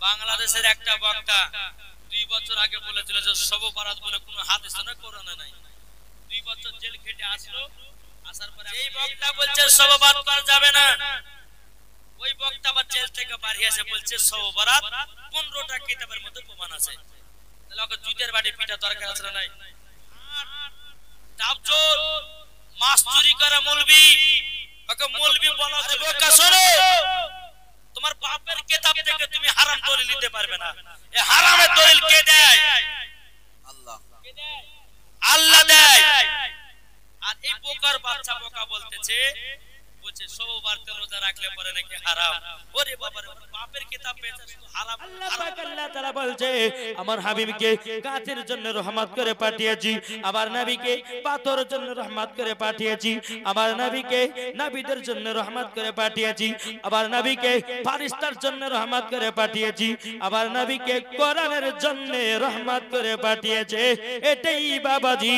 বাংলাদেশের একটা বক্তা 2 বছর আগে বলেছিল যে সব বরাত বলে কোনো হাদিস না কোরআনে নাই। 2 বছর জেল খেটে আসলো, আসার পরে এই বক্তা বলছে সব বরাত করা যাবে না। ওই বক্তা আবার জেল থেকে বাড়ি এসে বলছে সব বরাত 15টা কিতাবের মধ্যে প্রমাণ আছে। তাহলে ওকে জুতের বাড়ি পিটা দরকার আছে না নাই? ডাবজোর মাস্তুরি করে মৌলবি, ওকে মৌলবি বলা যে বোকা শোনো, তোমার বাপের কিতাব থেকে তুমি হারাম দলিল নিতে পারবে না। এই হারামের দলিল কে দেয়? আল্লাহ। কে দেয়? আল্লাহ দেয়। আর এই বোকার বাচ্চা বোকা বলতেছে, বলছে সওবারতে রোজা রাখলে পরে নাকি হারাম। ওরে বাবা রে, বাপের কিতাব পেয়েছে শুধু হারাম। আল্লাহ পাক আল্লাহ তাআলা বলছে আমার হাবিবকে কাজের জন্য রহমত করে পাঠিয়েছি, আমার নবীকে পাথরের জন্য রহমত করে পাঠিয়েছি, আমার নবীকে নবীদের জন্য রহমত করে পাঠিয়েছি, আমার নবীকে ফেরেশতার জন্য রহমত করে পাঠিয়েছি, আমার নবীকে কোরআনের জন্য রহমত করে পাঠিয়েছে। এটাই বাবাজি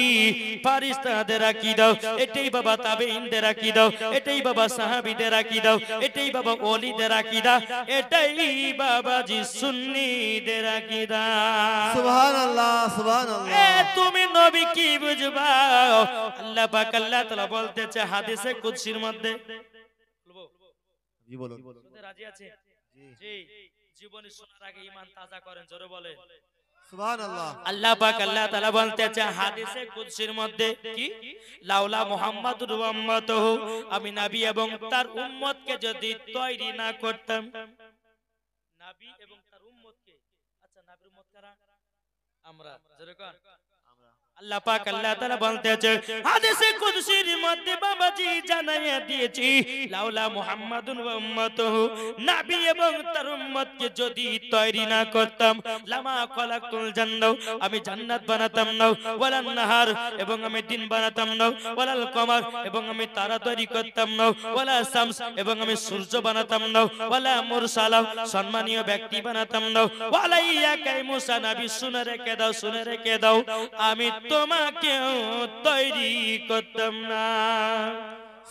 ফেরেশতাদের আকীদা, এটাই বাবা তাবেঈনদের আকীদা, এটাই বাবা সাহাবীদের আকীদা, এটাই বাবা ওলিদের আকীদা, এটাই বাবাজি সুন্নিদের আকীদা। সুবহানাল্লাহ সুবহানাল্লাহ। এ তুমি নবী কি বুঝবা? আল্লাহ পাক আল্লাহ তাআলা বলতেছে হাদিসে কুদসির মধ্যে, বলবো জি বলুন। শুনতে রাজি আছে? জি। জীবনী শোনার আগে ঈমান তাজা করেন, জোরে বলেন সুবহানাল্লাহ। আল্লাহ পাক আল্লাহ তাআলা বলতেছে হাদিসে কুদসির মধ্যে কি, লাউলা মুহাম্মাদুর ওয়া উম্মাতুহু, আমি নবী এবং তার উম্মতকে যদি তৈরি না করতাম, নবী এবং তার উম্মতকে, আচ্ছা নবীর উম্মত কারা? আমরা, জোরে কোন আল্লাহ পাক আল্লাহ তাআলা বলতেছে হাদিসে কুদসির মধ্যে বাবাজি জানাইয়া দিয়েছি, লাউলা মুহাম্মাদুন ওয়া উম্মাতুহু, নবী এবং তার উম্মতকে যদি তৈরি না করতাম, লামা খালাকতুল জান্নাহ, আমি জান্নাত বানাতাম না, ওয়ালান নাহার, এবং আমি দিন বানাতাম না, ওয়ালাল কমার, এবং আমি তারা তৈরি করতাম না, ওয়ালা শামস, এবং আমি সূর্য বানাতাম না, ওয়ালা মুরসালা, সম্মানীয় ব্যক্তি বানাতাম না, ওয়ালাইয়া কাই মুসা, নবী শুনে রেখে দাও, শুনে রেখে দাও, আমি তোমাকেও তৈরি করতাম না।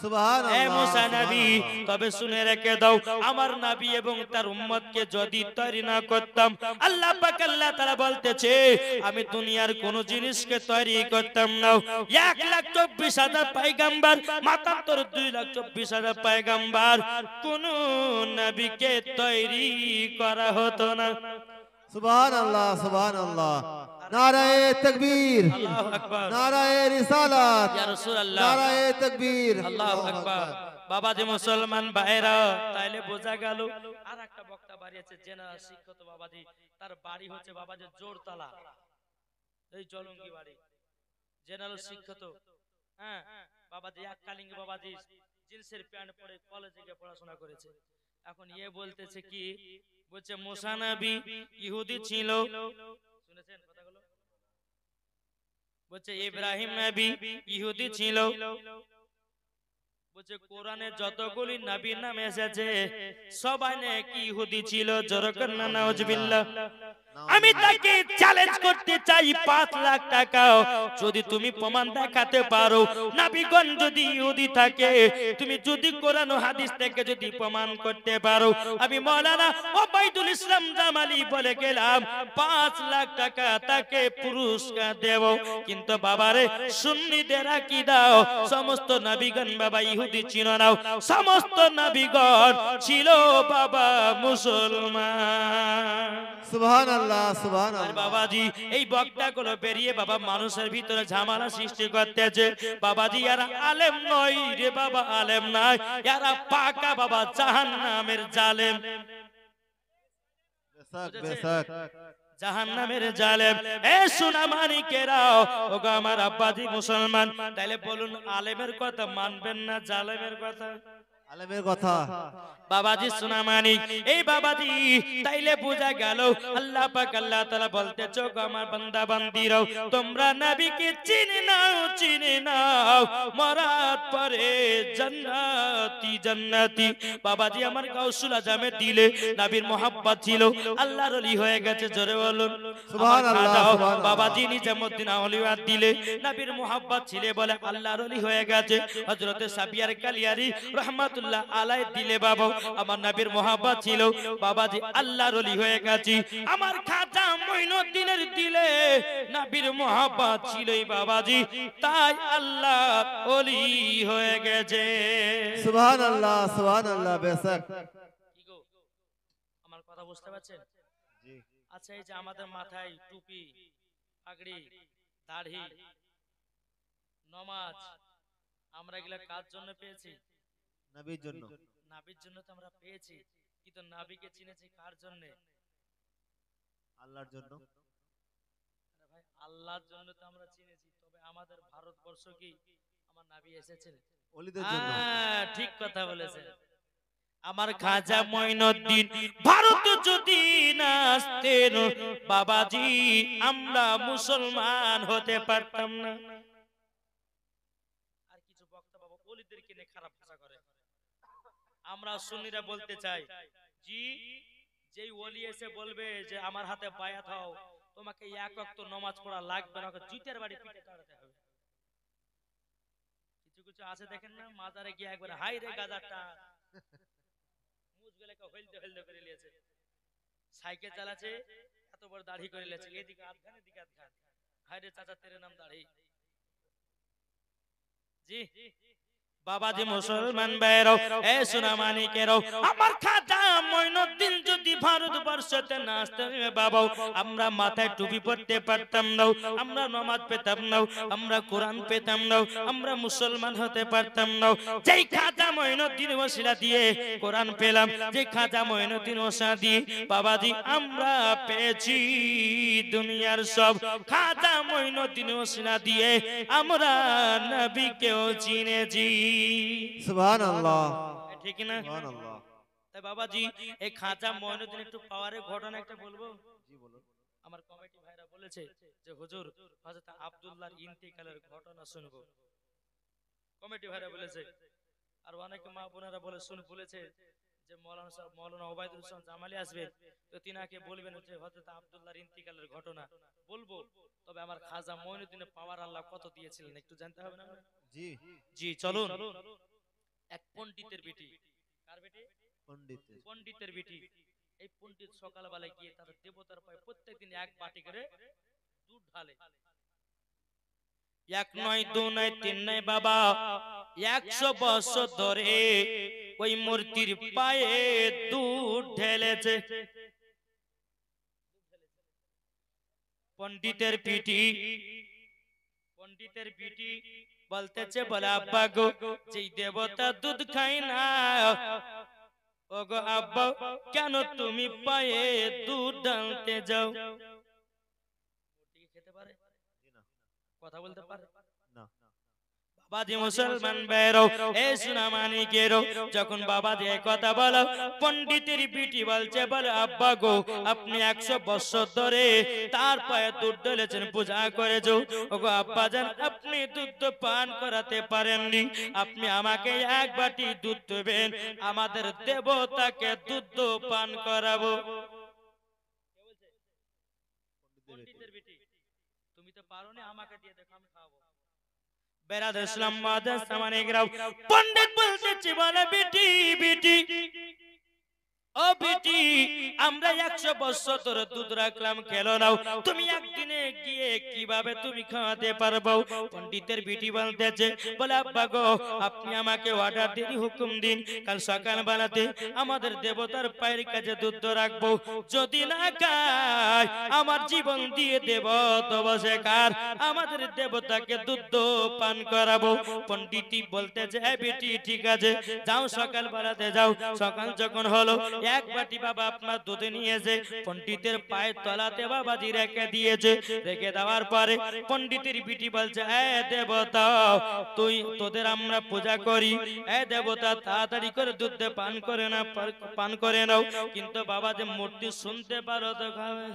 সুবহানাল্লাহ। এ মুসা নবী, তবে শুনে রেখে দাও, আমার নবী এবং তার উম্মতকে যদি তৈরি না করতাম, আল্লাহ পাক আল্লাহ তাআলা বলতেছে আমি দুনিয়ার কোন জিনিসকে তৈরি করতাম না। 1,24,000 পয়গম্বর, মাত্র 2,24,000 পয়গম্বর, কোন নবীকে তৈরি করা হতো না। সুবহানাল্লাহ সুবহানাল্লাহ। নারায়ে তাকবীর, আল্লাহু আকবার, নারায়ে রিসালাত, ইয়া রাসূলুল্লাহ, নারায়ে তাকবীর, আল্লাহু আকবার। বাবাজি মুসলমান ভাইরা, তাইলে বোঝা গেল আর একটা বক্তা বাড়ি আছে জেনারেল শিক্ষিত বাবাজি, তার বাড়ি হচ্ছে বাবাজি জোরতলা, এই জলঙ্গি বাড়ি, জেনারেল শিক্ষিত। হ্যাঁ বাবাজি এককালীন বাবাজি জিন্সের প্যান্ট পরে কলেজে গিয়ে পড়াশোনা করেছে। এখন ইয়ে বলতেছে কি, বলছে মুসা নবী ইহুদি ছিল, শুনেছেন কথাগুলো? বলছে ইব্রাহিম নবী ইহুদি ছিল, বলছে কোরআনে যতগুলি নবীর নাম এসেছে সবাই নাকি ইহুদি ছিল, জোরে কর না নাউজুবিল্লাহ। আমি তাকে চ্যালেঞ্জ করতে চাই 5 লাখ টাকা, যদি তুমি প্রমাণ দেখাতে পারো নবীগণ যদি ইহুদি থাকে, তুমি যদি কোরআন ও হাদিস থেকে যদি প্রমাণ করতে পারো, আমি মাওলানা ওবাইদুল ইসলাম জামালি বলে গেলাম 5 লাখ টাকা তাকে পুরস্কার দেব। কিন্তু বাবারে সুন্নিদের আকীদা সমস্ত নবীগণ বাবা ইহুদি ছিল না, সমস্ত নবীগণ ছিল বাবা মুসলমান। সুবহানাল্লাহ সুবহানাল্লাহ। বাবাজি এই বক্তাগুলো বেরিয়ে বাবা মানুষের ভিতরে ঝামেলা সৃষ্টি করতেছে। বাবাজি এরা আলেম নয় রে বাবা, আলেম নয়, এরা পাকা বাবা জাহান্নামের জালেম, বেশক বেশক, জাহান্নামের জালেম। এ সোনা মানিকেরা, ওগো আমার আব্বাজি মুসলমান, তাইলে বলুন আলেমের কথা মানবেন না জালেমের কথা? আলেমের কথা। বাবাজি সোনা মানিক, এই বাবাজি তাইলে বোঝা গেল আল্লাহ পাক আল্লাহ তাআলা বলতেছে গো আমার বান্দা বান্দিরাও, তোমরা নবীকে চিনে নাও, চিনে নাও, মরার পরে জান্নাতি জান্নাতি। বাবাজি আমার গাউসুল আজমের দিলে নবীর মোহাব্বত ছিল, আল্লাহর ওলি হয়ে গেছে, জোরে বলুন সুবহানাল্লাহ। বাবাজি নিজামউদ্দিন আউলিয়ার দিলে নবীর মোহাব্বত ছিল বলে আল্লাহর ওলি হয়ে গেছে। হযরতে সাবিয়ার কালিয়ারি রহমাতুল্লাহ রহমাতুল্লাহ আলাই দিলে বাবা আমার নবীর মোহাব্বত ছিল বাবাজি আল্লাহর ওলি হয়ে গেছি আমার খাজা মঈনুদ্দিনের দিলে নবীর মোহাব্বত ছিলই বাবাজি তাই আল্লাহ ওলি হয়ে গেছে সুবহানাল্লাহ বেশক কি গো আমার কথা বুঝতে পারছেন জি আচ্ছা এই যে আমাদের মাথায় টুপি পাগড়ি দাড়ি নমাজ আমরা এগুলা কার জন্য পেয়েছি নবীর জন্য নাবির জন্য তো আমরা পেয়েছি কিন্তু নাবিকে চিনেছি কার জন্য আল্লাহর জন্য আরে ভাই আল্লাহর জন্য তো আমরা চিনেছি তবে আমাদের ভারতবর্ষ কি আমার নাবি এসেছেন ওলিদের জন্য ঠিক কথা বলেছেন আমার খাজা মঈনুদ্দিন ভারত যদি না আসতেন বাবাজি আমরা মুসলমান হতে পারতাম না আর কিছু বক্তা বাবা ওলিদেরকে নিয়ে খারাপ ভাষা করে আমরা সুন্নিরা বলতে চাই জি যেই ওলি এসে বলবে যে আমার হাতে বায়াত হও তোমাকে এক ওয়াক্ত নামাজ পড়া লাগবে না জুতের বাড়ি পিঠে চড়াতে হবে কিছু কিছু আছে দেখেন না মাজারে গিয়ে একবার হাই রে গাজারটা মুজগুলোকে হইলতে হইলতে করে নিয়েছে সাইকেল চালাচ্ছে এত বড় দাড়ি করে নিয়েছে এদিকে আধখান এদিকে আধখান হাই রে চাচা তেরে নাম দাড়ি জি বাবাজি মুসলমান ভাইরাও এ সোনা মানিকেরাও আমার খাজা মঈনুদ্দিন যদি ভারতবর্ষতে না আসতেন বাবা আমরা মাথায় টুপি পরতে পারতাম না আমরা নামাজ পেতাম না আমরা কোরআন পেতাম না আমরা মুসলমান হতে পারতাম না যেই খাজা মঈনুদ্দিন ওসিলা দিয়ে কোরআন পেলাম যে খাজা মঈনুদ্দিন ওসিলা দিয়ে বাবাজি আমরা পেয়েছি দুনিয়ার সব খাজা মঈনুদ্দিন ওসিলা দিয়ে আমরা নবীকেও চিনেছি সুবহানাল্লাহ ঠিক না সুবহানাল্লাহ তাই বাবাজি এই খাজা মঈনুদ্দিন একটু পাওয়ারের ঘটনা একটা বলবো জি বলুন আমার কমিটি ভাইরা বলেছে যে হুজুর হযরত আব্দুল্লাহর ইন্তেকালের ঘটনা শুনবো কমিটি ভাইরা বলেছে আর অনেকে মা বোনেরা বলেছে যে মাওলানা ওবায়দুল ইসলাম জামালি আসবে তো তিনাকে বলবেন যে হযরত আব্দুল্লাহর ইন্তেকালের ঘটনা বলবো তবে আমার খাজা মঈনুদ্দিনের পাওয়ার আল্লাহ কত দিয়েছিলেন একটু জানতে হবে না জি জি চলুন এক পণ্ডিতের বেটি কার বেটি পণ্ডিতের বেটি এই পণ্ডিত সকালবেলায় গিয়ে তার দেবতার পায়ে প্রত্যেকদিন এক বাটি করে দুধ ঢালে এক নয় দু নয় তিন নয় বাবা 100 বছর ধরে ওই মূর্তির পায়ে দুধ ঢেলেছে পণ্ডিতের পিটি বলতেছে বলে আব্বা গো যেই দেবতা দুধ খায় না ওগো আব্বা কেন তুমি পায়ে দুধ ঢালতে যাও খেতে পারে কথা বলতে পারে না বাবাজি মুসলমান বেরো এ সোনা মানিকেরো যখন বাবাজি এই কথা বলো পণ্ডিতের বিটি বলছে বলে আব্বা গো আপনি 100 বছর ধরে তার পায়ে দুধ ঢেলেছেন পূজা করেছো ওগো আব্বা জান আপনি দুধ পান করাতে পারেননি আপনি আমাকে এক বাটি দুধ দেবেন আমাদের দেবতাকে দুধ পান করাবো পণ্ডিতের বিটি তুমি তো পারোনি আমাকে দিয়ে দেখো আমি খাওয়াবো বেরাদ ইসলাম মাদার সামানে গ্রাম পণ্ডিত বলতেছি বলে বেটি ও বেটি আমরা 100 বছর ধরে দুধ রাখলাম খেলো নাও তুমি একদিনে গিয়ে কিভাবে তুমি খাওয়াতে পারবো পণ্ডিতের বেটি বলতেছে বলে আব্বা গো আপনি আমাকে অর্ডার দিন হুকুম দিন কাল সকাল বেলাতে আমাদের দেবতার পায়ের কাছে দুধ রাখবো যদি না খায় আমার জীবন দিয়ে দেব তবে সে কার আমাদের দেবতাকে দুধ পান করাবো পণ্ডিতই বলতেছে এ বেটি ঠিক আছে যাও সকাল বেলাতে যাও সকাল যখন হলো এক বাটি বাবা আপনার দুধ নিয়েছে পণ্ডিতের পায়ের তলাতে বাবাজি রেখে দিয়েছে রেখে দেওয়ার পরে পণ্ডিতের বিটি বলছে এ দেবতা তুই তোদের আমরা পূজা করি এ দেবতা তাড়াতাড়ি করে দুধ পান করে নাও কিন্তু বাবা যে মূর্তি শুনতে পারো তো খাবে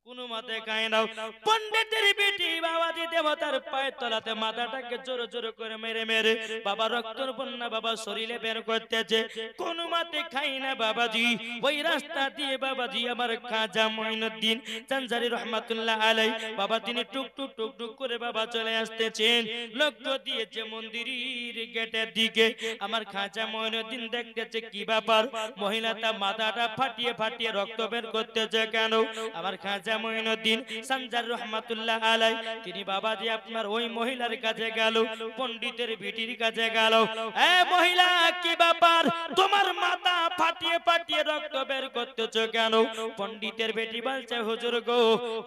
কোন মতে খায় না। পণ্ডিতের বেটি বাবাজি দেবতার পায়ের তলাতে মাথাটাকে জোরে জোরে করে মেরে মেরে বাবা রক্তর বন্যা বাবা শরীরে বের করতেছে, কোন মতে খাই না বাবাজি। ওই রাস্তা দিয়ে বাবাজি আমার খাজা মঈনুদ্দিন জানজারি রহমাতুল্লাহ আলাই বাবা তিনি টুক টুক টুক টুক করে বাবা চলে আসতেছেন। লক্ষ্য দিয়েছে মন্দিরের গেটের দিকে। আমার খাজা মঈনুদ্দিন দেখতেছে কি ব্যাপার, মহিলাটা মাথাটা ফাটিয়ে ফাটিয়ে রক্ত বের করতেছে কেন? আমার খাজা মঈনুদ্দিন জানজারি রহমাতুল্লাহ আলাই তিনি বাবাজি আপনার ওই মহিলার কাছে গেল, পণ্ডিতের বিটির কাছে গেল। এ মহিলা কি ব্যাপার, তোমার মাথা ফাটিয়ে ফাটিয়ে রক্ত বের করতেছো কেন? পণ্ডিতের বেটি বলছে হুজুর গো,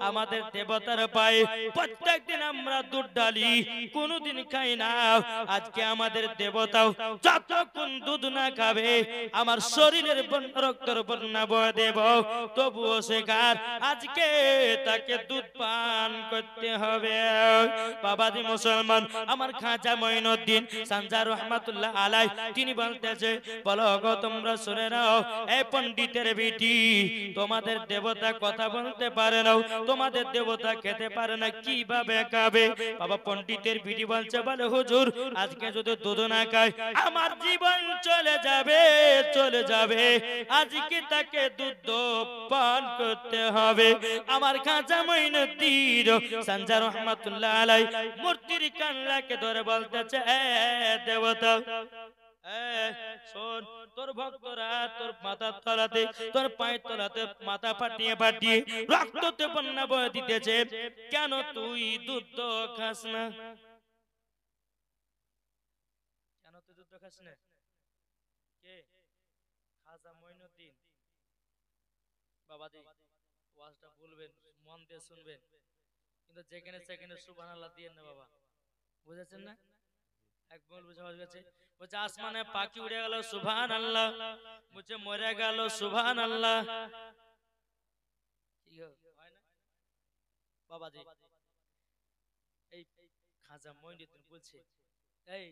আমাদের দেবতার পায়ে প্রত্যেকদিন আমরা দুধ ঢালি, কোনদিন খাই না। আজকে আমাদের দেবতাও যতক্ষণ দুধ না খাবে আমার শরীরের রক্তের বন্যা বয়ে দেব, তবুও সে কার আজকে তাকে দুধ পান করতে হবে। বাবাজি মুসলমান, আমার খাজা মঈনুদ্দিন জানজারি রহমাতুল্লাহ আলাই তিনি বলতেছে বলো গো তোমরা শুনে নাও, এই পণ্ডিতের বেটি তোমাদের দেবতা কথা বলতে পারে না, তোমাদের দেবতা খেতে পারে না, কিভাবে খাবে? বাবা পণ্ডিতের বেটি বলছে বলে হুজুর আজকে যদি দুধ না খায় আমার জীবন চলে যাবে চলে যাবে, আজকে তাকে দুধ পান করতে হবে। আমার খাজা মঈনুদ্দিন জানজারি রহমাতুল্লাহ আলাই মূর্তির কানলাকে ধরে বলতেছে এ দেবতা, শোন তোর ভক্তরা তোর মাথার তলাতে তোর পায়ের তলাতে মাথা ফাটিয়ে ফাটিয়ে রক্ততে বন্যা বয়ে দিতেছে, কেন তুই দুধ খাস না? কেন তুই দুধ খাস না? কে? খাজা মঈনুদ্দিন। বাবাজি ওয়াজটা বলবেন, মন দিয়ে শুনবেন, কিন্তু যেখানে সেখানে সুবহানাল্লাহ দিয়ে না বাবা, বুঝেছেন না? এক বল বুঝা গেছে, বলছে আসমানে পাখি উড়ে গেল সুবহানাল্লাহ, বলছে মরে গেল সুবহানাল্লাহ, কি হয় না বাবাজি? এই খাজা মঈনুদ্দিন বলছে এই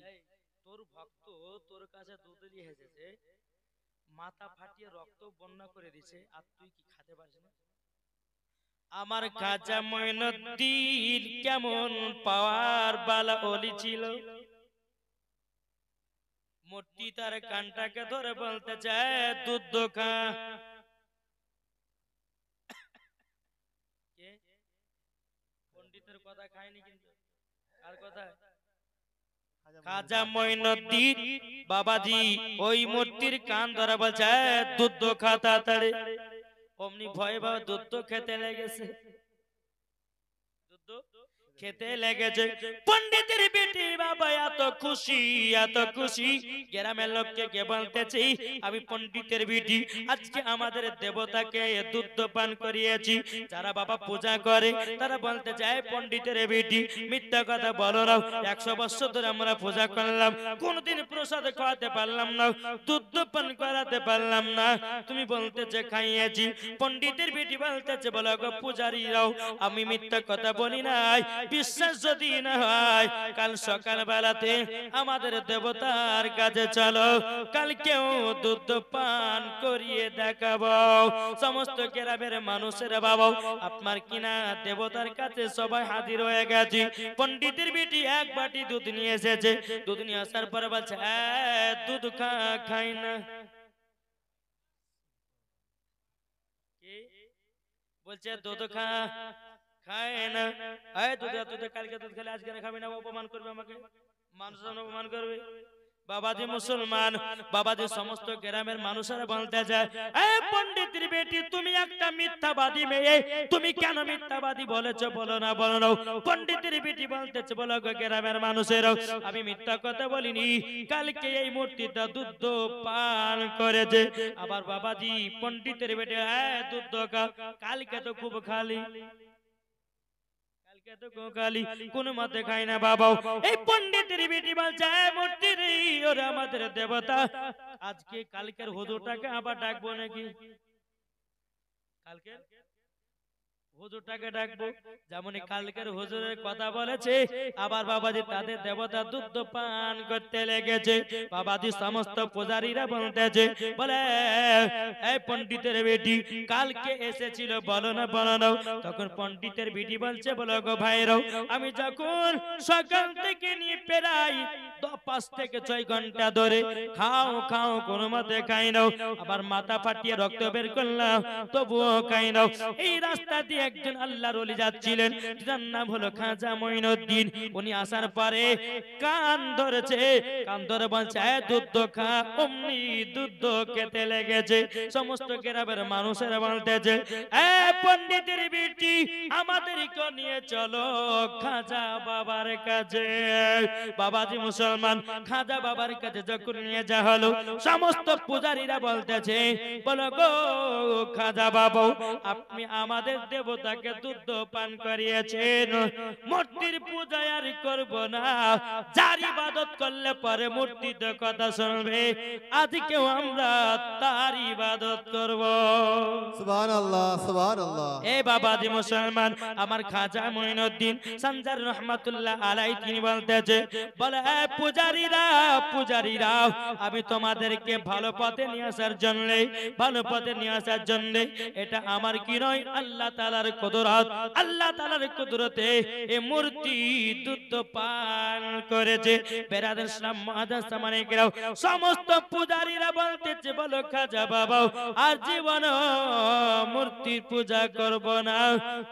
তোর ভক্ত তোর কাছে দুধ নিয়ে এসেছে, মাথা ফাটিয়ে রক্ত বন্যা করে দিছে, আর তুই কি খেতে পারিস না? আমার খাজা মঈনুদ্দিন কেমন পাওয়ার বালা ওলি ছিল, মূর্তি তার কানটাকে ধরে বলতে চায় দুধ খা। কে? পণ্ডিতের কথা খায়নি, কিন্তু কার কথা? খাজা মঈনুদ্দিন বাবাজি ওই মূর্তির কান ধরে বলছে দুধ খা তাড়াতাড়ি। অমনি ভয় ভয় দুধ খেতে লেগেছে, দুধ খেতে লেগেছে। পণ্ডিতের বেটি বাবা এত খুশি এত খুশি, গ্রামের লোককে কে বলতেছি আমি পণ্ডিতের বেটি আজকে আমাদের দেবতাকে দুধ পান করিয়েছি। যারা বাবা পূজা করে তারা বলতে চায় পণ্ডিতের বেটি মিথ্যা কথা বলো না, 100 বছর ধরে আমরা পূজা করলাম, কোনদিন প্রসাদ খাওয়াতে পারলাম না, দুধ পান করাতে পারলাম না, তুমি বলতেছে খাইয়েছি। পণ্ডিতের বেটি বলতেছে বলো গো পূজারীরাও আমি মিথ্যা কথা বলি নাই, বিশ্বাস যদি না হয় কাল সকাল বেলাতে আমাদের দেবতার কাছে চলো, কালকেও দুধ পান করিয়ে দেখাবো। সমস্ত গ্রামের মানুষের বাবা আপনার কিনা দেবতার কাছে সবাই হাজির হয়ে গেছে। পণ্ডিতের বেটি এক বাটি দুধ নিয়ে এসেছে, দুধ নিয়ে আসার পরে বলছে দুধ খাই না। বলছে দুধ খায় না, দুধ কালকে দুধ খেলে আজকে খাবি না, অপমান করবে আমাকে, মানুষ অপমান করবে। বাবাজি মুসলমান, বাবাজি সমস্ত গ্রামের মানুষেরা বলতে যায় পণ্ডিতের বেটি তুমি একটা মিথ্যাবাদী মেয়ে, তুমি কেন মিথ্যাবাদী বলেছো বলো না বলো না। পণ্ডিতের বেটি বলতেছে বলো গ্রামের মানুষেরা আমি মিথ্যা কথা বলিনি, কালকে এই মূর্তিটা দুধ পান করেছে। আবার বাবাজি পণ্ডিতের বেটি দুধ কালকে তো খুব খালি, কোন মতে খায় না বাবা। এই পণ্ডিতের বেটি বলছে মূর্তির ওরে আমাদের দেবতা আজকে কালকের হুজুরটাকে আবার ডাকবো নাকি? কালকে হুজুরটাকে ডাকবো, যেমন কালকের হুজুরের কথা বলেছে, আবার বাবাজি তাদের দেবতা দুধ পান করতে লেগেছে। বাবাজি সমস্ত পূজারীরা বলতেছে, বলে এই পণ্ডিতের বেটি কালকে এসেছিল, বলো না বলো না। তখন পণ্ডিতের বেটি বলছে, বলো গো ভাইরাও, আমি যখন সকাল থেকে নিয়ে প্রায় 5 থেকে 6 ঘন্টা ধরে খাও খাও কোনো মতে খাই নাও, আবার মাথা ফাটিয়ে রক্ত বের করলাম তবুও খাই নাও। এই রাস্তা দিয়ে একজন আল্লাহর ওলি যাচ্ছিলেন, যার নাম হলো খাজা মঈনুদ্দিন। উনি আসার পরে কান ধরেছে, কান ধরে বলছে, দুধ খা। অমনি দুধ খেতে লেগেছে। সমস্ত গ্রামের মানুষেরা বলতেছে, পণ্ডিতের বেটি আমাদেরকে নিয়ে চলো খাজা বাবার কাছে। বাবাজি মুসলমান, খাজা বাবার কাছে যখন নিয়ে যা হলো, সমস্ত পূজারীরা বলতেছে, বলো গো খাজা বাবা, আপনি আমাদের দেবতাকে দুধ পান করিয়েছেন, মূর্তির পূজা আর করব না, যার ইবাদত করলে পরে মূর্তিতে কথা শুনবে, আজকেও আমরা তার ইবাদত করব। সুবহানাল্লাহ সুবহানাল্লাহ। এ বাবাজি মুসলমান, আমার খাজা মঈনুদ্দিন সঞ্জার রহমাতুল্লাহ আলাইহি তিনি বলতেছে, বলে পূজারীরা পূজারীরা, আমি তোমাদেরকে ভালো পথে নিয়ে আসার জন্য, ভালো পথে নিয়ে আসার জন্য, এটা আমার কি নয়, আল্লাহ তাআলার কুদরত, আল্লাহ তাআলার কুদরতে এই মূর্তি দুধ পান করেছে। বেরাদার ইসলাম মুআদ্দাস সামানে কেরাও, সমস্ত পূজারীরা বলতেছে, বলো খাজা বাবা আর জীবন মূর্তির পূজা করব না,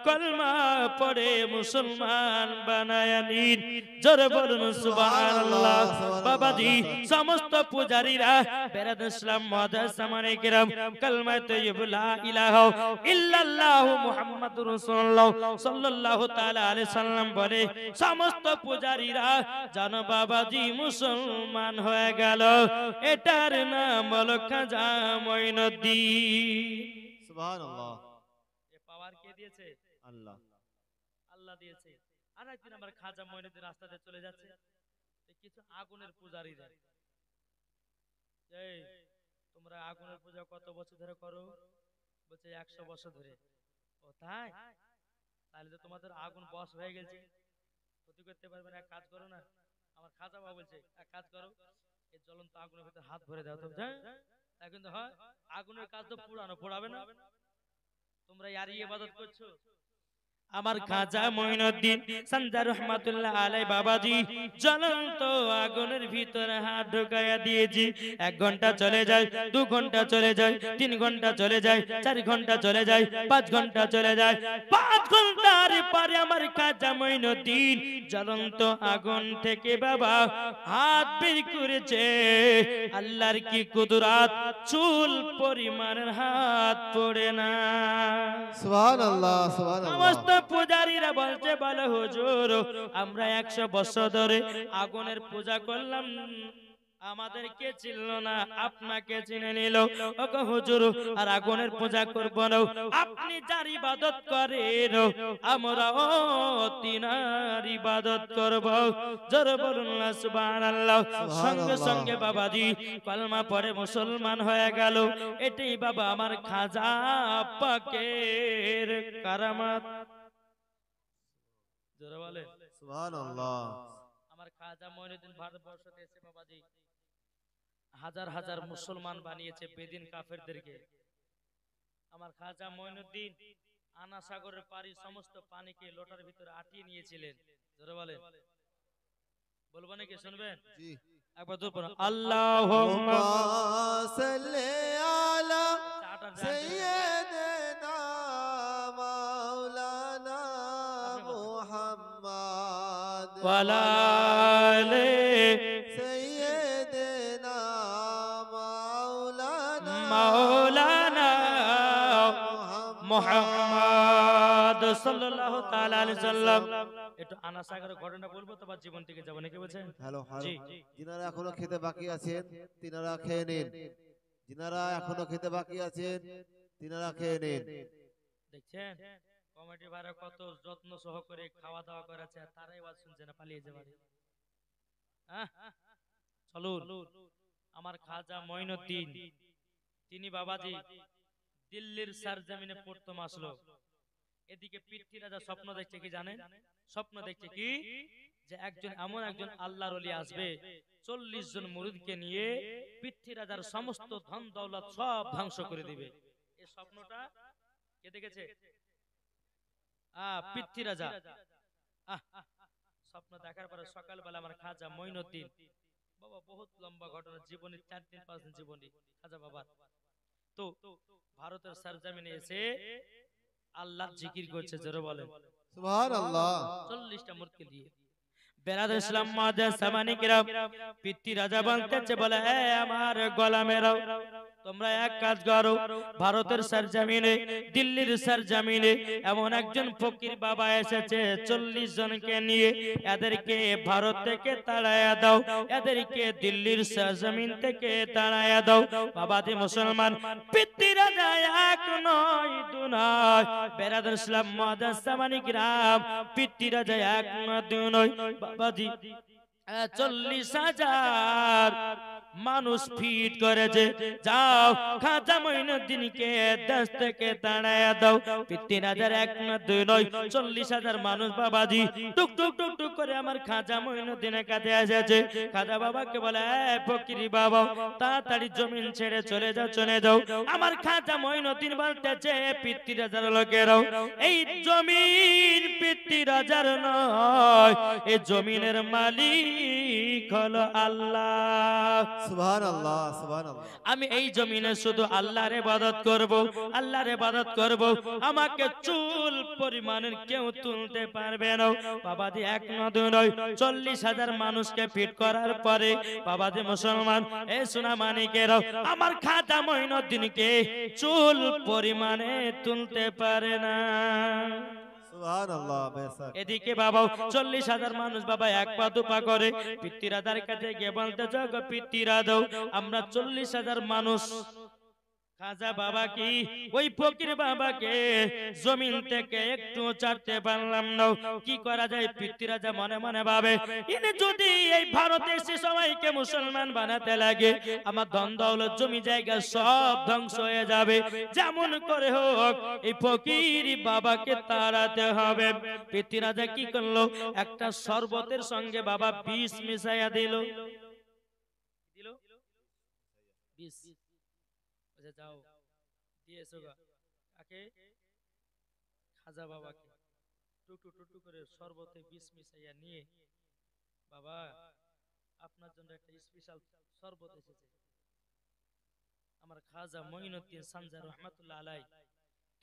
কলমা পড়ে মুসলমান বানায়া নিন। জোরে বলুন সুবহানাল্লাহ। বাবাজি সমস্ত পূজারীরা, বেরাদার ইসলাম মুআদ্দাস সামানে কেরাম, কলমা তাইয়্যিব লা ইলাহা ইল্লাল্লাহু মুহাম্মাদুর রাসূলুল্লাহ সাল্লাল্লাহু তাআলা আলাইহি সাল্লাম বলে সমস্ত পূজারীরা জানো বাবাজি মুসলমান হয়ে গেল। এটার নাম হলো খাজা মঈনুদ্দিন। সুবহানাল্লাহ। এ পাওয়ার কে দিয়েছে? আল্লাহ। আল্লাহ দিয়েছে। আর একদিন আমার খাজা মঈনুদ্দিন রাস্তাতে চলে যাচ্ছে, কিছু আগুনের পূজারীরা, এই তোমরা আগুনের পূজা কত বছর ধরে করো? বলছে 100 বছর ধরে। ও তাই? তাহলে তো তোমাদের আগুন বশ হয়ে গেছে, ক্ষতি করতে পারবে না। এক কাজ করো না, আমার খাজা বাবা বলছে এক কাজ করো, এই জ্বলন্ত আগুনের ভিতরে হাত ভরে দাও তো। তা কিন্তু হয়, আগুনের কাজ তো পুরানো, পোড়াবে না। তোমরা ইয়ারই ইবাদত করছো। আমার খাজা মঈনুদ্দিন সঞ্জার রহমাতুল্লাহ আলাইহি বাবাজি জ্বলন্ত আগুনের ভিতরে হাত ঢুকায়া দিয়েছি। 1 ঘন্টা চলে যায়, 2 ঘন্টা চলে যায়, 3 ঘন্টা চলে যায়, 4 ঘন্টা চলে যায়, 5 ঘন্টা চলে যায়। 5 ঘন্টার পরে আমার খাজা মঈনুদ্দিন জ্বলন্ত আগুন থেকে বাবা হাত বের করেছে। আল্লাহর কি কুদরত, চুল পরিমাণের হাত পড়ে না। সুবহানাল্লাহ সুবহানাল্লাহ। পূজারীরা বলছে, বলে হুজুর আমরা 100 বছর ধরে আগুনের পূজা করলাম, আমাদেরকে চিনল না, আপনাকে চিনে নিল। ওগো হুজুর আর আগুনের পূজা করব না, আপনি যার ইবাদত করেন আমরাও তিনার ইবাদত করব। জোরে বলুন না সুবহানাল্লাহ। সঙ্গে সঙ্গে বাবাজি কলমা পড়ে মুসলমান হয়ে গেল। এটাই বাবা আমার খাজা পাকের কারামাত। জোরে বলেন সুবহানাল্লাহ। আমার খাজা মঈনুদ্দিন ভারতবর্ষতে এসে বাবাজি হাজার হাজার মুসলমান বানিয়েছে বেদিন কাফেরদেরকে। আমার খাজা মঈনুদ্দিন আনা সাগরের পারি সমস্ত পানিকে লোটার ভিতরে আটিয়ে নিয়েছিলেন। জোরে বলেন, বলবো নাকি শুনবেন? জি। একবার দূর পড়ুন, আল্লাহুম্মা সাল্লি আলা সাইয়্যিদিনা মাওলানা মুহাম্মদ ওয়া আলা আলি সাইয়্যিদিনা মাওলানা মুহাম্মদ সাল্লাল্লাহু তাআলা আলাইহি সাল্লাম। একটু আনা সাগরের ঘটনা বলবো, তো জীবন থেকে যাবো নাকি বলছেন? হ্যালো জি। যিনারা এখনো খেতে বাকি আছেন তিনারা খেয়ে নিন, যিনারা এখনো খেতে বাকি আছেন তিনারা খেয়ে নিন। দেখছেন কমিটি ভাইরা কত যত্ন সহকারে খাওয়া দাওয়া করেছে, তারাই আওয়াজ শুনছে না, পালিয়ে যাবে। চলুন, আমার খাজা মঈনুদ্দিন তিনি বাবাজি দিল্লির সরজমিনে প্রথম আসলো। এদিকে পৃথ্বী রাজা স্বপ্ন দেখছে কি জানেন? স্বপ্ন দেখছে কি যে এমন একজন আল্লাহর ওলি আসবে 40 জন মুরিদকে নিয়ে পৃথ্বী রাজার সমস্ত ধন দৌলত সব ধ্বংস করে দিবে। এই স্বপ্নটা কে দেখেছে? পৃথ্বী রাজা। স্বপ্ন দেখার পরে সকালবেলা আমার খাজা মঈনুদ্দিন বাবা, বহুত লম্বা ঘটনা, জীবনী 4 দিন 5 দিন জীবনী খাজা বাবার। তো ভারতের সরজমিনে এসে আল্লাহ জিকির করছে, জোরে বলেন সুবহানাল্লাহ। 40টা মুরিদকে দিয়ে। বেরাদর ইসলাম মাদার সামানি কিরাম, পৃথ্বী রাজা বলতেছে, বলে হে আমার গোলামেরাও, তোমরা এক কাজ করো, ভারতের সরজমিনে, দিল্লির সরজমিনে এমন একজন ফকির বাবা এসেছে 40 জনকে নিয়ে, এদেরকে ভারত থেকে তাড়ায়া দাও, এদেরকে দিল্লির সরজমিন থেকে তাড়ায়া দাও। বাবাজি মুসলমান, পৃথ্বী রাজা এক নয় দু নয়, বেরাদর ইসলাম মাদার সামানি কিরাম, পৃথ্বী রাজা এক নয় দু নয় বাবাজি 40,000 মানুষ ফিট করেছে। যাও খাজা মঈনুদ্দিনকে দেশ থেকে তাড়ায়া দাও। পৃথ্বী রাজার এক না দুই নয় 40,000 মানুষ বাবাজি টুক টুক টুক টুক করে আমার খাজা মঈনুদ্দিনের কাছে এসেছে। খাজা বাবাকে বলে, ফকিরি বাবা তাড়াতাড়ি জমিন ছেড়ে চলে যাও, চলে যাও। আমার খাজা মঈনুদ্দিন বলতেছে, পৃথ্বী রাজার লোকেরাও, এই জমিন পৃথ্বী রাজার নয়, এই জমিনের মালিক হলো আল্লাহ। সুবহানাল্লাহ, সুবহানাল্লাহ। আমি এই জমিনে শুধু আল্লাহর ইবাদত করব, আল্লাহর ইবাদত করব, আমাকে চুল পরিমাণের কেউ তুলতে পারবে না। বাবাজি এক নয় নয় 40,000 মানুষকে ফিট করার পরে বাবাজি মুসলমান, এই সোনা মানিকেরাও, আমার খাজা মঈনুদ্দিনকে চুল পরিমাণে তুলতে পারে না। সুবহানাল্লাহ। বেশক এদিকে বাবা 40,000 মানুষ বাবা এক পা দুপা করে পৃথ্বী রাজার কাছে গিয়ে বলতে, গো পৃথ্বী রাজা, আমরা 40,000 মানুষ খাজা বাবা কি ওই ফকির বাবাকে জমিন থেকে একটু ছাড়তে পারলাম না, কি করা যায়? পৃথ্বী রাজা মনে মনে ভাবে, ইনি যদি এই ভারতে এসে সবাইকে মুসলমান বানাতে লাগে, আমার ধন দৌলত জমি জায়গা সব ধ্বংস হয়ে যাবে, যেমন করে হোক এই ফকির বাবাকে তাড়াতে হবে। পৃথ্বী রাজা কি করলো? একটা শরবতের সঙ্গে বাবা বিষ মিশাইয়া দিল। বিষ যাও দিয়েছো কাকে? খাজা বাবাকে। টুকটু টুকটু করে শরবতে বিষ মিশাইয়া নিয়ে, বাবা আপনার জন্য একটা স্পেশাল শরবত এসেছে। আমার খাজা মঈনুদ্দিন সানজার রহমাতুল্লাহ আলাইহি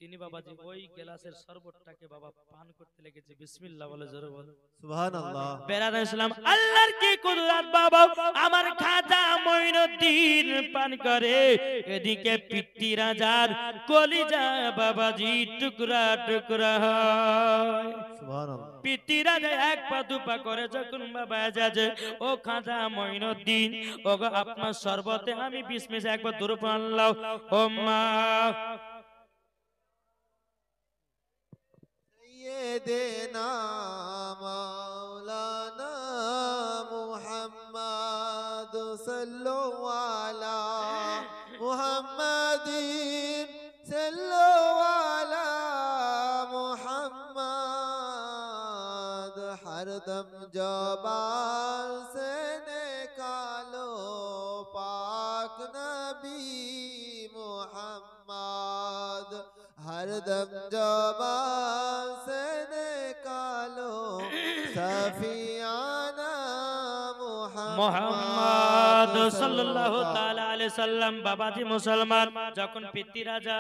তিনি বাবাজি ওই গ্লাসের শরবতটাকে বাবা পান করতে লেগেছে। বিসমিল্লাহ বলে জোরে বল সুবহানাল্লাহ। বেরাদার ইসলাম, আল্লাহর কি কুদরত বাবা, আমার খাজা মঈনুদ্দিন পান করে, এদিকে পৃথ্বী রাজার কলিজা বাবাজি টুকরা টুকরা হয়। সুবহানাল্লাহ। পৃথ্বী রাজা এক পা দুপা করে যখন বাবা যাচ্ছে, ও খাজা মঈনুদ্দিন, ও গো আপনার শরবতে আমি বিষ মিশে একবার দূর পানলাম। ও মা সাইয়্যিদিনা মাওলানা মুহাম্মদ সাল্লাল্লাহু আলা মুহাম্মাদিন সাল্লাল্লাহু আলা মুহাম্মদ হরদম জবান সে নিকালো পাক নবী মুহাম্মদ, हरदम जबान से निकालो सफियाना মুহাম্মদ সাল্লাল্লাহু তাআলা আলাইহি সাল্লাম। বাবাজি মুসলমান, যখন পৃথ্বী রাজা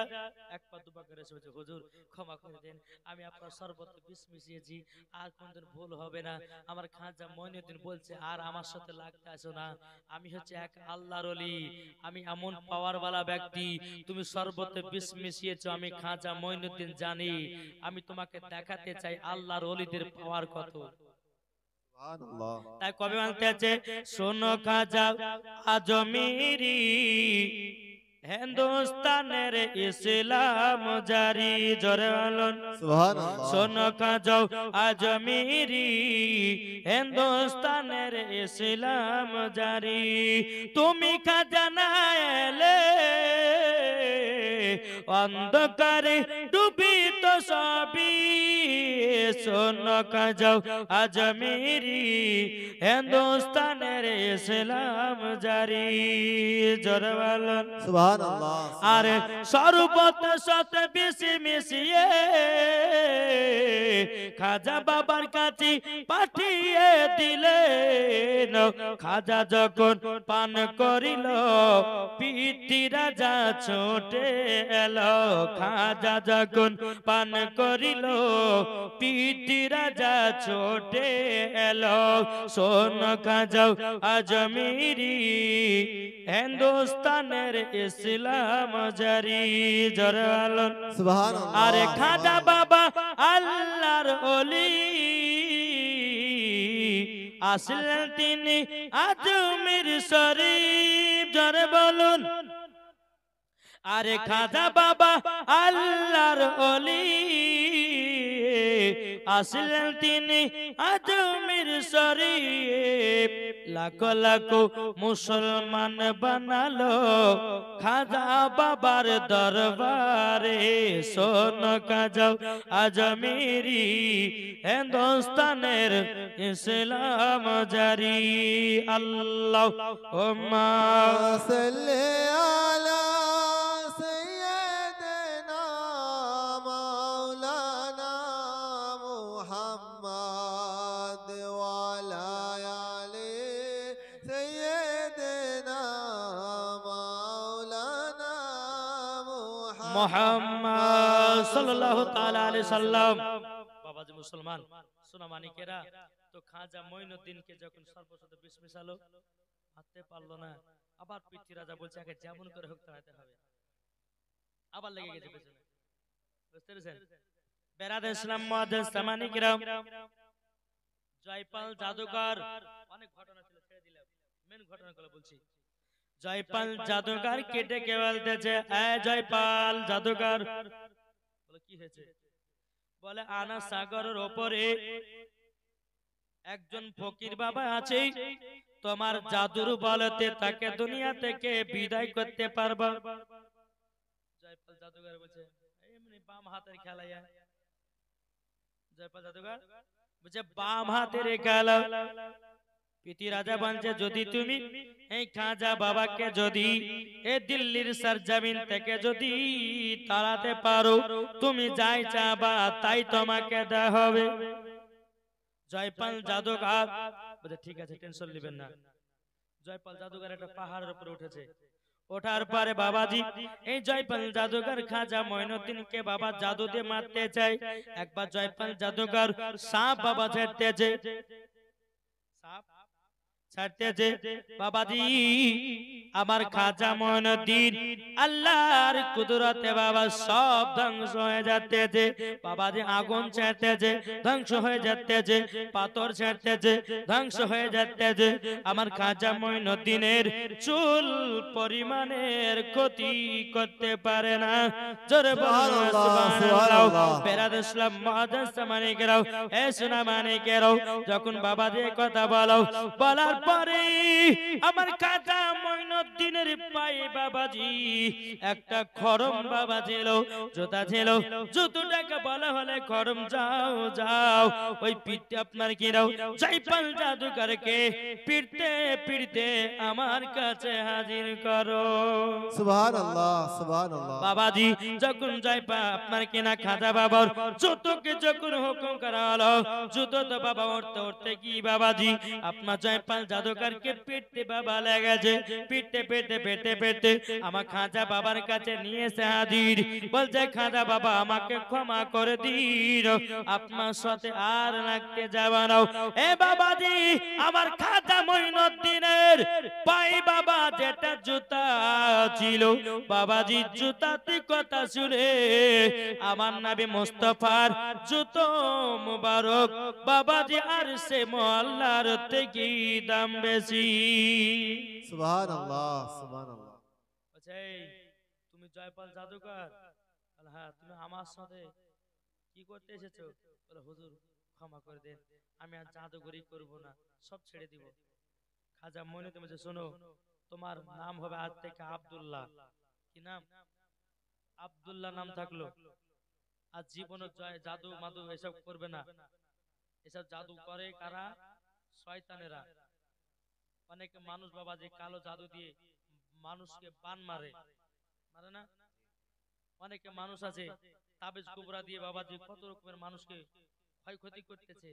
এক পা দুপা করে বলছে, হুজুর ক্ষমা করে দেন, আমি আপনার শরবতে বিষ মিশিয়েছি, আর কোনদিন ভুল হবে না। আমার খাজা মঈনুদ্দিন বলছে, আর আমার সাথে লাগতে আসো না, আমি হচ্ছে এক আল্লাহর ওলি, আমি এমন পাওয়ারওয়ালা ব্যক্তি, তুমি শরবতে বিষ মিশিয়েছো, আমি খাজা মঈনুদ্দিন জানি, আমি তোমাকে দেখাতে চাই আল্লাহর ওলিদের পাওয়ার কত। তাই কবে মানতে আছে, শোনো খাজা আজমিরি, হিন্দুস্তানের ইসলাম জারি জোরে বলুন সুবহানাল্লাহ শোনো খাজাও আজমিরি হিন্দুস্তানের ইসলাম জারি তুমি খাজা না এলে অন্ধকারে ডুবিত সবই শোনো খাজাও আজমিরি হিন্দুস্তানের ইসলাম জারি জোরে বলুন সুবহানাল্লাহ আরে সর্বত সত বেশি মিশিয়ে খাজা বাবার কাছে পাঠিয়ে দিলেন খাজা যখন পান করিল পিতি রাজা ছোটে এলো খাজা যখন পান করিল পিতি রাজা ছোটে এলো শোন খাজাও আজমিরি হিন্দুস্তানের ইসলাম জারি জোরে বলুন সুবহানাল্লাহ আরে খাজা বাবা আল্লাহর ওলি আসলেন তিনি আজমির শরীফ জোরে বলুন আরে খাজা বাবা আল্লাহর ওলি আসলেন তিনি আজমির শরীফ লাখো লাখো মুসলমান বানালো খাজা বাবার দরবারে শোন খাজাও আজমিরি হিন্দুস্তানের ইসলাম জারি আল্লাহুম্মা সাল্লি আলা সাইয়্যিদিনা মাওলানা মুহাম্মদ ওয়া আলা আলি সাইয়্যিদিনা মাওলানা মুহাম্মদ সাল্লাল্লাহু তাআলা আলাইহি সাল্লাম বাবাজি মুসলমান সোনা মানিকেরা তো খাজা মঈনুদ্দিনকে যখন সর্বশত বিষ মিশালো হাতে পারলো না আবার পিতৃ রাজা বলছে আগে যেমন করে হোক তাড়াতে হবে আবার লেগে গেছে পেছনে বুঝতে পেরেছেন বেরাদার ইসলাম মুআজ্জাজ সামানিকেরা জয়পাল জাদুকর অনেক ঘটনা ছিল ছেড়ে দিলাম মেন ঘটনাগুলো বলছি জয়পাল জাদুকর কেটে কে বলতেছে এ জয়পাল জাদুকর বলে কি হয়েছে বলে আনা সাগরের উপরে একজন ফকির বাবা আছে তোমার জাদুর বলতে তাকে দুনিয়া থেকে বিদায় করতে পারবা জয়পাল জাদুকর বলছে এমনি বাম হাতের খেলায় জয়পাল জাদুকর বলছে বাম হাতের খেলা পিতি রাজা বলছে যদি তুমি এই খাজা বাবাকে যদি এই দিল্লির সরজমিন থেকে যদি তাড়াতে পারো তুমি যাই চাবা তাই তোমাকে দেওয়া হবে জয়পাল জাদুকর বলে ঠিক আছে টেনশন নেবেন না জয়পাল জাদুকর একটা পাহাড়ের উপরে উঠেছে ওঠার পরে বাবাজি এই জয়পাল জাদুকর খাজা মঈনুদ্দিনকে বাবা জাদু দিয়ে মারতে চায় একবার জয়পাল জাদুকর সাপ বাবা ছাড়তেছে সাপ ছাড়তেছে বাবাজি আমার খাজা মঈনুদ্দিন আল্লাহর কুদরতে বাবা সব ধ্বংস হয়ে যাচ্ছে বাবাজি আগুন ছাড়তেছে ধ্বংস হয়ে যাচ্ছে পাথর ছাড়তেছে ধ্বংস হয়ে যাচ্ছে আমার খাজা মঈনুদ্দিনের চুল পরিমাণের ক্ষতি করতে পারে না জোরে বলুন সুবহানাল্লাহ বেরাদার ইসলাম মুআজ্জাজ সামানিকেরাও এ সোনা মানিকেরাও যখন বাবাজি কথা বলার পরে আমার খাজা মঈনুদ্দিনের পায়ে বাবাজি একটা খরম বাবা ছিল জুতা ছিল জুতোটাকে বলা হলে খরম যাও যাও ওই পিঠে আপনার কি নাও জয়পাল জাদুকরকে পিটতে পিটতে আমার কাছে হাজির করো সুবহানাল্লাহ সুবহানাল্লাহ বাবাজি যখন জয়পাল আপনার কিনা খাজা বাবার জুতোকে যখন হুকুম করা হলো জুতো তো বাবা উঠতে উঠতে কি বাবাজি আপনার জয়পাল জাদুকরকে পিটতে বাবা লেগেছে পিটতে পেটে পেটে পেটে আমার খাজা বাবার কাছে নিয়ে এসে হাজির বলছে খাজা বাবা আমাকে ক্ষমা করে দিন আপনার সাথে আর লাগতে যাবা না এ বাবাজি আমার খাজা মঈনুদ্দিনের পায়ে বাবা যেটা জুতা ছিল বাবাজি জুতাতে কথা শুনে আমার নবী মুস্তাফার জুতো মুবারক বাবাজি আর সে মোল্লার থেকে দাম বেশি সুবহানাল্লাহ সুবহানাল্লাহ জয়পাল জাদুকর? বলে হ্যাঁ। তুমি আমার সাথে কি করতে এসেছো? বলে হুজুর ক্ষমা করে দেন, আমি আর জাদুঘরি করব না, সব ছেড়ে দিব। খাজা মঈনুদ্দিন বলছে শোনো, তোমার নাম হবে আজ থেকে আব্দুল্লাহ। কি নাম? আব্দুল্লাহ নাম থাকলো। আর জীবনে জাদু মাদু এসব করবে না। এসব জাদু করে কারা? শয়তানেরা। অনেক মানুষ বাবা যে কালো জাদু দিয়ে মানুষকে বান মারে, মারে না? অনেকে মানুষ আছে তাবিজ কুবরা দিয়ে বাবা যে কত রকমের মানুষকে ক্ষয়ক্ষতি করতেছে।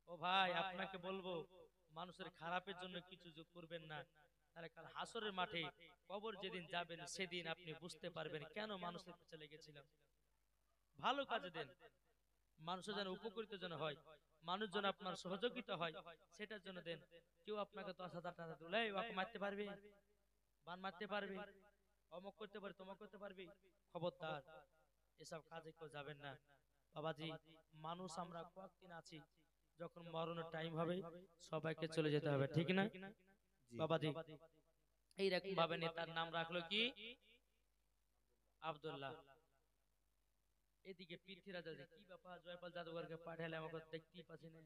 ও ভাই আপনাকে বলবো, মানুষের খারাপের জন্য কিছু করবেন না, তাহলে কাল হাসরের মাঠে কবর যেদিন যাবেন সেদিন আপনি বুঝতে পারবেন কেন মানুষের পিছনে লেগেছিলাম। ভালো কাজে দেন, মানুষের যেন উপকৃত যেন হয়, মানুষ যেন আপনার সহযোগিতা হয়, সেটার জন্য দেন। কেউ আপনাকে 10,000 টাকা দিলে ওকে মারতে পারবে, বান মারতে পারবে, অমক করতে পারবে, তমক করতে পারবে, খবরদার এসব কাজে কেউ যাবেন না বাবাজি। মানুষ আমরা কয়েকদিন আছি, যখন মরণের টাইম হবে সবাইকে চলে যেতে হবে, ঠিক না বাবাজি? এইরকম ভাবে নেতার নাম রাখলো কি? আব্দুল্লাহ। এদিকে পৃথ্বীরাজ কি ব্যাপার, জয়পাল জাদুঘরকে পাঠালে আমাকে দেখতেই পাচ্ছি না,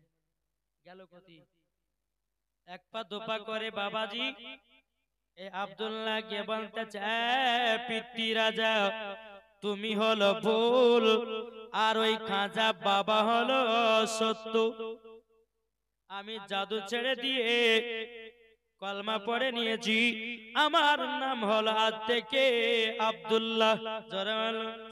গেল কোথায়? এক পা দুপা করে বাবাজি এই আব্দুল্লাহ কে বলতে চায় পৃথ্বীরাজা তুমি হলো ভুল, আর ওই খাজা বাবা হলো সত্য। আমি জাদু ছেড়ে দিয়ে কলমা পড়ে নিয়েছি, আমার নাম হলো আজ থেকে আব্দুল্লাহ।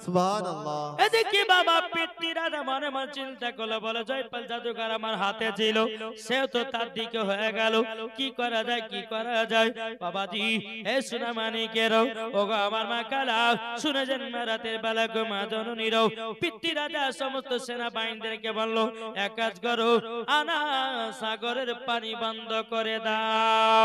সুবহানাল্লাহ। এদিকে বাবা পৃথ্বীরাজ মনে মনে চিন্তা করলো, বলে জয়পাল জাদুকর আমার হাতে ছিল, সেও তো তার দিকে হয়ে গেল, কি করা যায়, কি করা যায়? বাবাজি এ সোনা মানিকেরও, ওগো আমার মা কালা শুনেছেন, রাতের বেলা গো মা জননীরও পৃথ্বীরাজা সমস্ত সেনা বাহিনীদেরকে বললো এক কাজ করো, আনা সাগরের পানি বন্ধ করে দাও।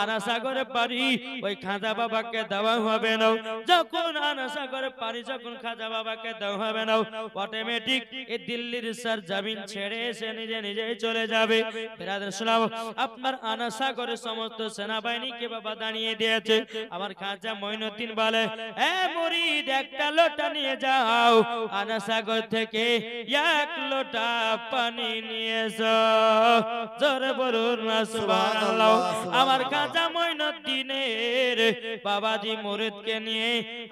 আনা সাগরের পানি ওই খাজা বাবাকে দেওয়া হবে না। যখন আনা সাগরের পানি যখন খাজা বাবাকে দেওয়া হবে না, অটোমেটিক এই দিল্লির স্যার জামিন ছেড়ে এসে নিজে নিজে চলে যাবে। বিরাদর সালাম, আপনার আনা সাগরের সমস্ত সেনাবাহিনীকে বাবা দাঁড়িয়ে দিয়েছে। আমার খাজা মঈনুদ্দিন বলে এ মুরিদ একটা লোটা নিয়ে যাও, আনা সাগর থেকে এক লোটা পানি নিয়ে এসো। জোরে বলুন না সুবহানাল্লাহ। আমার খাজা মঈনুদ্দিনের বাবাজি মুরিদকে নিয়ে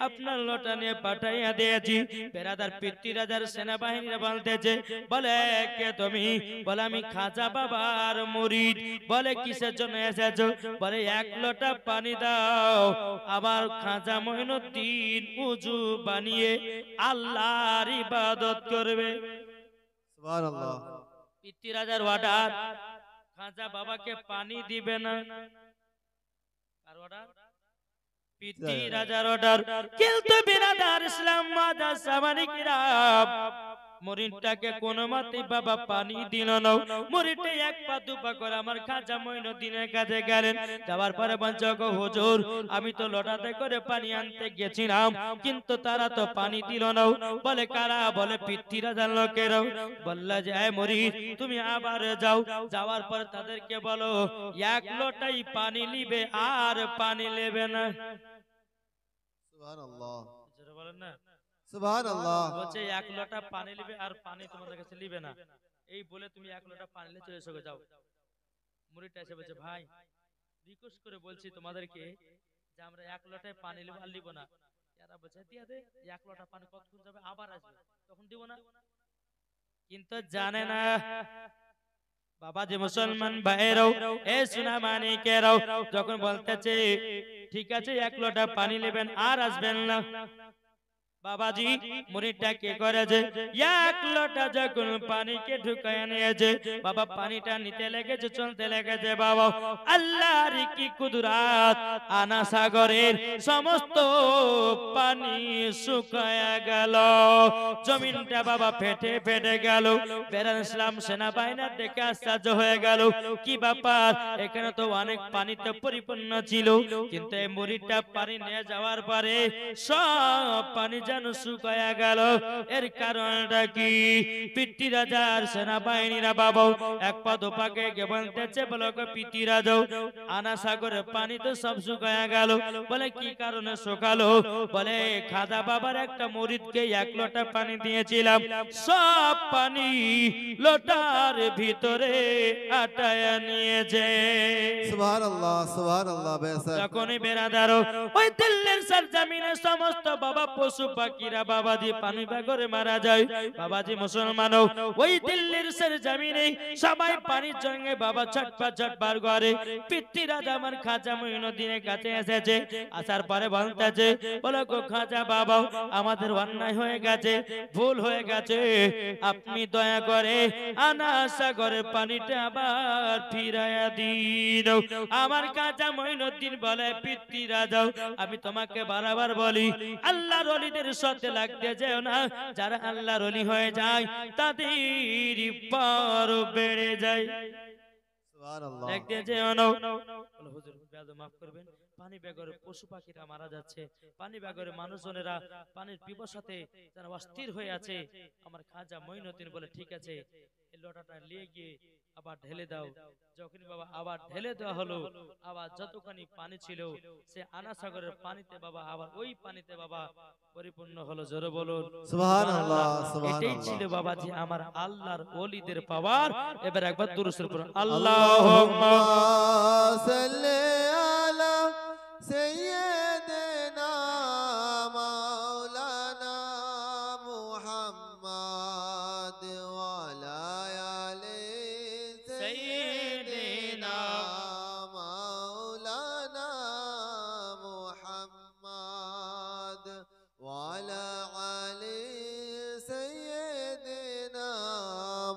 আপনার লোটা নিয়ে পাঠাইয়া দিয়েছি। বেরাদার পৃথ্বীরাজার সেনাবাহিনীরা বলতেছে, বলে কে তুমি? বলে আমি খাজা বাবার মুরিদ। বলে কিসের জন্য এসেছো? বলে এক লোটা পানি দাও, আমার খাজা মঈনুদ্দিন উযু বানিয়ে আল্লাহর ইবাদত করবে। সুবহানাল্লাহ। পৃথ্বীরাজার অর্ডার, খাজা বাবাকে পানি দিবে না। কার অর্ডার? পৃথ্বীরাজার অর্ডার। কিন্তু বিরাদার ইসলাম মাদ্রাসা মানিকেরাম মুরিদটাকে কোনো মতে বাবা পানি দিল না। মুরিদটা এক পা দুপা করে আমার খাজা মঈনুদ্দিনের কাছে গেলেন। যাওয়ার পরে বলছে গো হুজুর, আমি তো লোটাতে করে পানি আনতে গেছিলাম, কিন্তু তারা তো পানি দিল না। বলে কারা? বলে পৃথ্বীরাজার লোকেরা। বললা যে মুরিদ তুমি আবার যাও, যাওয়ার পরে তাদেরকে বলো এক লোটাই পানি নিবে আর পানি নেবে না। সুবহানাল্লাহ। যেটা বলেন না, সুবহানাল্লাহ। বলছে এক লোটা পানি নিবে আর পানি তোমাদের কাছে নিবে না। এই বলে তুমি এক লোটা পানি নিয়ে চলে এসো, যাও। মুরিদটা এসে বলছে ভাই রিকোয়েস্ট করে বলছি তোমাদেরকে যে আমরা এক লোটায় পানি নিব আর নিব না। এরা বলছে দিয়া দে, এক লোটা পানি কতক্ষণ যাবে আবার আসবে, তখন দিব না। কিন্তু জানে না বাবা যে মুসলমান ভাইরাও এ সোনা মানিকেরাও যখন বলতেছে ঠিক আছে এক লোটা পানি নেবেন আর আসবেন না, বাবাজি মুরিদটা কি করেছে এক লোটা যখন পানিকে ঢুকায় নিয়েছে, বাবা পানিটা নিতে লেগেছে, চলতে লেগেছে। বাবা আল্লাহর কি কুদরত, আনা সাগরের সমস্ত পানি শুকায়া গেল, জমিনটা বাবা ফেটে ফেটে গেল। বেরান ইসলাম সেনাবাহিনী দেখে আশ্চর্য হয়ে গেল, কি ব্যাপার, এখানে তো অনেক পানিতে পরিপূর্ণ ছিল, কিন্তু এই মুরিদটা পানি নিয়ে যাওয়ার পরে সব পানি যেন শুকায়া গেল। এর কারণটা কি? পিতৃ রাজার সেনাবাহিনীরা বাবা এক পা দোপাকে গে বলতেছে, বলো গো পিতৃ রাজা, আনা সাগরের পানি তো সব শুকায়া গেল। বলে কি কারণে শুকালো? বলে খাজা বাবার একটা মুরিদকে এক লোটা পানি দিয়েছিলাম, সব পানি লোটার ভিতরে আটায়া নিয়েছে। সুবহানাল্লাহ সুবহানাল্লাহ। বেশক যখনই বেরাদারো ওই দিল্লির সরজমিনে সমস্ত বাবা পশু পাখিরা বাবাজি পানি বাগরে মারা যায়। বাবাজি মুসলমানও ওই দিল্লির সরজমিনে সবাই পানির জন্যে বাবা ছটপট করে। পিতৃ রাজা আমার খাজা মুঈনুদ্দিনের কাছে এসেছে। আসার পরে বলতেছে, বলো গো খাজা বাবা, আমাদের অন্যায় হয়ে গেছে, ভুল হয়ে গেছে, আপনি দয়া করে আনা সাগরের পানিটা আবার ফিরাইয়া দিন। আমার খাজা মুঈনুদ্দিন বলে, পিতৃ রাজা, আমি তোমাকে বারবার বলি আল্লাহর ওলিদের সাথে লাগতে যেও না। যারা আল্লাহর ওলি হয়ে যায় তাদের পার বেড়ে যায়। সুবহানাল্লাহ। দেখতে যেও না। বলো হুজুর বেয়াদব মাফ করবেন, পানি বেগরে পশু পাখিরা মারা যাচ্ছে, পানি বেগরে মানুষজনেরা পানির পিপাসাতে যারা অস্থির হয়ে আছে। আমার খাজা মুঈনুদ্দিন বলে, ঠিক আছে, এই লোটাটা নিয়ে গিয়ে আবার ঢেলে দাও। যখনই বাবা আবার ঢেলে দেওয়া হলো, আবার যতখানি পানি ছিল সে আনা সাগরের পানিতে বাবা আবার ওই পানিতে বাবা পরিপূর্ণ হলো। জোরে বলুন সুবহানাল্লাহ এটাই সুবহানাল্লাহ। ছিল বাবাজি আমার আল্লাহর ওলিদের পাওয়ার। এবার একবার দুরূদ পড়ুন, আল্লাহুম্মা আল্লাহুম্মা সাল্লি আলা সাইয়্যিদিনা মাওলানা মুহাম্মাদ ওয়া আলা আলি সাইয়্যিদিনা মাওলানা মুহাম্মাদ ওয়া আলা আলি সাইয়্যিদিনা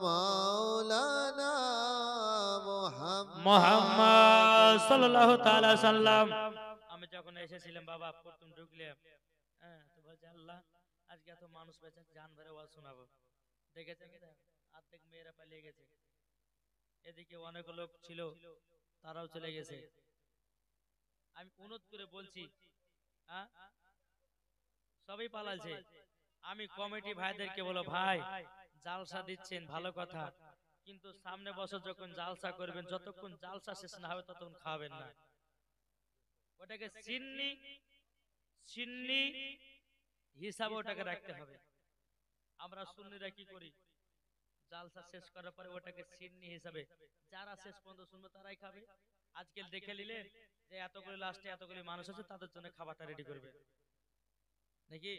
মাওলানা মুহাম্মদ সাল্লাল্লাহু তাআলা সাল্লাম। আমি যখন এসেছিলাম বাবা প্রথম ঢুকলাম, তো বলছে আল্লাহ আজকে এত মানুষ বেঁচে জান ভরে ওয়াজ শোনাবো। দেখেছেন অর্ধেক মেয়েরা পালিয়ে গেছে, এদিকে অনেক লোক ছিল তারাও চলে গেছে। আমি অনুরোধ করে বলছি, সবই পালাচ্ছে। আমি কমিটি ভাইদেরকে বলো, ভাই জালসা দিচ্ছেন ভালো কথা, কিন্তু সামনে বছর যখন জালসা করবেন, যতক্ষণ জালসা শেষ না হবে ততক্ষণ খাবেন না। ওটাকে সিন্নি হিসাবে ওটাকে রাখতে হবে। আমরা সুন্নিরা কি করি, জালসা শেষ করার পরে ওটাকে সিন্নি হিসাবে যারা শেষ পর্যন্ত শুনবে তারাই খাবে। আজকে দেখে নিলেন যে এতগুলি লাস্টে এতগুলি মানুষ আছে, তাদের জন্য খাবারটা রেডি করবে নাকি?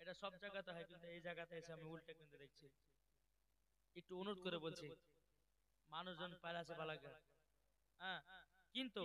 এটা সব জায়গাতে হয়, কিন্তু এই জায়গাতে এসে আমি উল্টে কিন্তু দেখছি। একটু অনুরোধ করে বলছি, মানুষজন পালাছে বালাগা, কিন্তু